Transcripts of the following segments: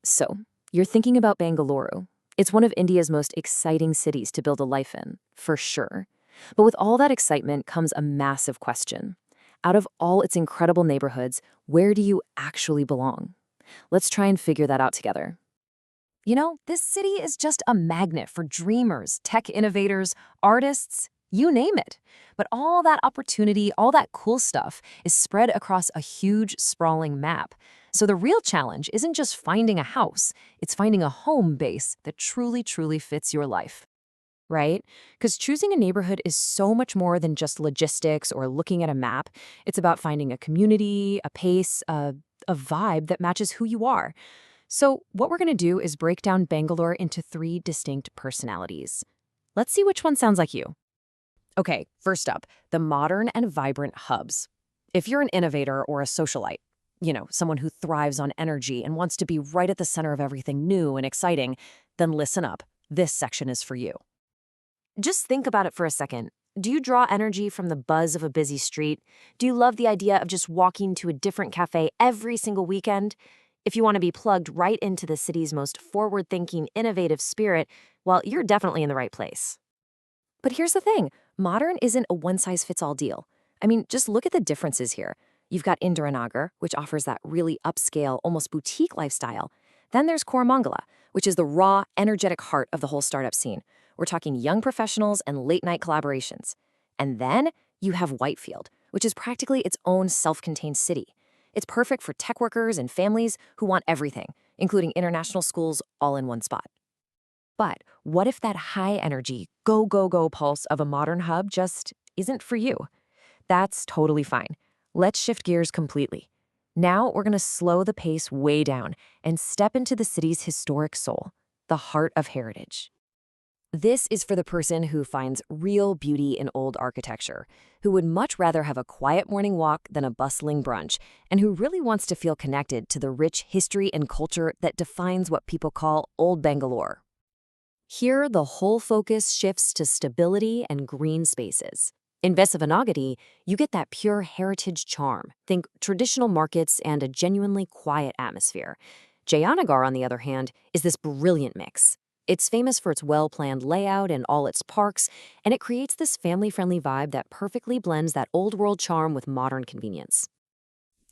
So, you're thinking about Bengaluru. It's one of India's most exciting cities to build a life in, for sure. But with all that excitement comes a massive question. Out of all its incredible neighborhoods, where do you actually belong? Let's try and figure that out together. This city is just a magnet for dreamers, tech innovators, artists, you name it. But all that opportunity, all that cool stuff is spread across a huge, sprawling map. So the real challenge isn't just finding a house, it's finding a home base that truly fits your life. Right? Because choosing a neighborhood is so much more than just logistics or looking at a map. It's about finding a community, a pace, a vibe that matches who you are. So, what we're going to do is break down Bangalore into three distinct personalities. Let's see which one sounds like you. Okay, first up, the modern and vibrant hubs. If you're an innovator or a socialite, someone who thrives on energy and wants to be right at the center of everything new and exciting, then listen up. This section is for you. Just think about it for a second. Do you draw energy from the buzz of a busy street? Do you love the idea of just walking to a different cafe every single weekend? If you want to be plugged right into the city's most forward-thinking, innovative spirit, well, you're definitely in the right place. But here's the thing. Modern isn't a one-size-fits-all deal. I mean, just look at the differences here. You've got Indiranagar, which offers that really upscale, almost boutique lifestyle. Then there's Koramangala, which is the raw, energetic heart of the whole startup scene. We're talking young professionals and late-night collaborations. And then you have Whitefield, which is practically its own self-contained city. It's perfect for tech workers and families who want everything, including international schools, all in one spot. But what if that high-energy, go pulse of a modern hub just isn't for you? That's totally fine. Let's shift gears completely. Now we're going to slow the pace way down and step into the city's historic soul, the heart of heritage. This is for the person who finds real beauty in old architecture, who would much rather have a quiet morning walk than a bustling brunch, and who really wants to feel connected to the rich history and culture that defines what people call Old Bangalore. Here, the whole focus shifts to stability and green spaces. In Vesavanagari, you get that pure heritage charm. Think traditional markets and a genuinely quiet atmosphere. Jayanagar, on the other hand, is this brilliant mix. It's famous for its well-planned layout and all its parks, and it creates this family-friendly vibe that perfectly blends that old-world charm with modern convenience.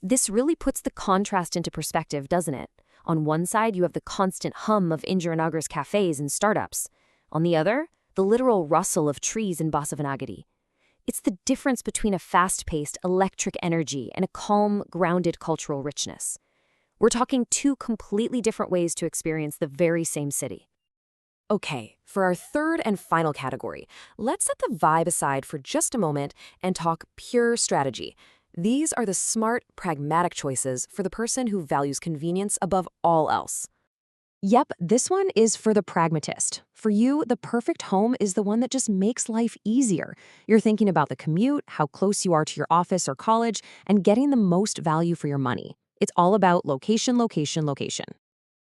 This really puts the contrast into perspective, doesn't it? On one side, you have the constant hum of Indiranagar's cafes and startups. On the other, the literal rustle of trees in Basavanagari. It's the difference between a fast-paced, electric energy and a calm, grounded cultural richness. We're talking two completely different ways to experience the very same city. Okay, for our third and final category, let's set the vibe aside for just a moment and talk pure strategy. These are the smart, pragmatic choices for the person who values convenience above all else. Yep, this one is for the pragmatist. For you, the perfect home is the one that just makes life easier. You're thinking about the commute, how close you are to your office or college, and getting the most value for your money. It's all about location.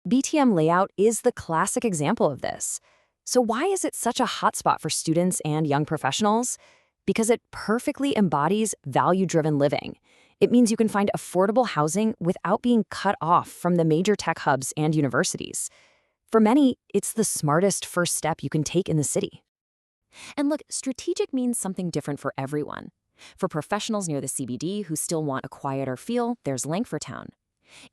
BTM layout is the classic example of this. So why is it such a hotspot for students and young professionals? Because it perfectly embodies value-driven living. It means you can find affordable housing without being cut off from the major tech hubs and universities. For many, it's the smartest first step you can take in the city. And look, strategic means something different for everyone. For professionals near the CBD who still want a quieter feel, there's Langfordtown.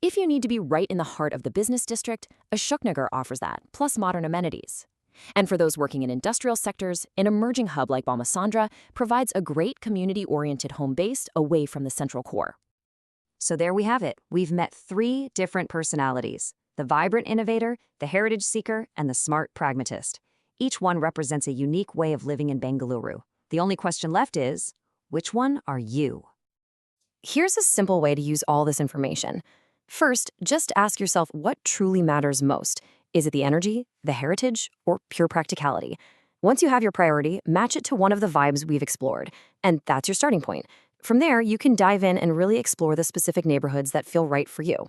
If you need to be right in the heart of the business district, Ashoknagar offers that, plus modern amenities. And for those working in industrial sectors, an emerging hub like Bomasandra provides a great community-oriented home base away from the central core. So there we have it. We've met three different personalities: the vibrant innovator, the heritage seeker, and the smart pragmatist. Each one represents a unique way of living in Bengaluru. The only question left is, which one are you? Here's a simple way to use all this information. First, just ask yourself what truly matters most. Is it the energy, the heritage, or pure practicality? Once you have your priority, match it to one of the vibes we've explored, and that's your starting point. From there, you can dive in and really explore the specific neighborhoods that feel right for you.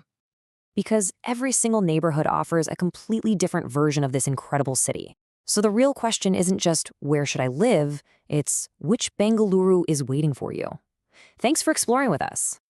Because every single neighborhood offers a completely different version of this incredible city. So the real question isn't just, where should I live? It's, which Bengaluru is waiting for you? Thanks for exploring with us.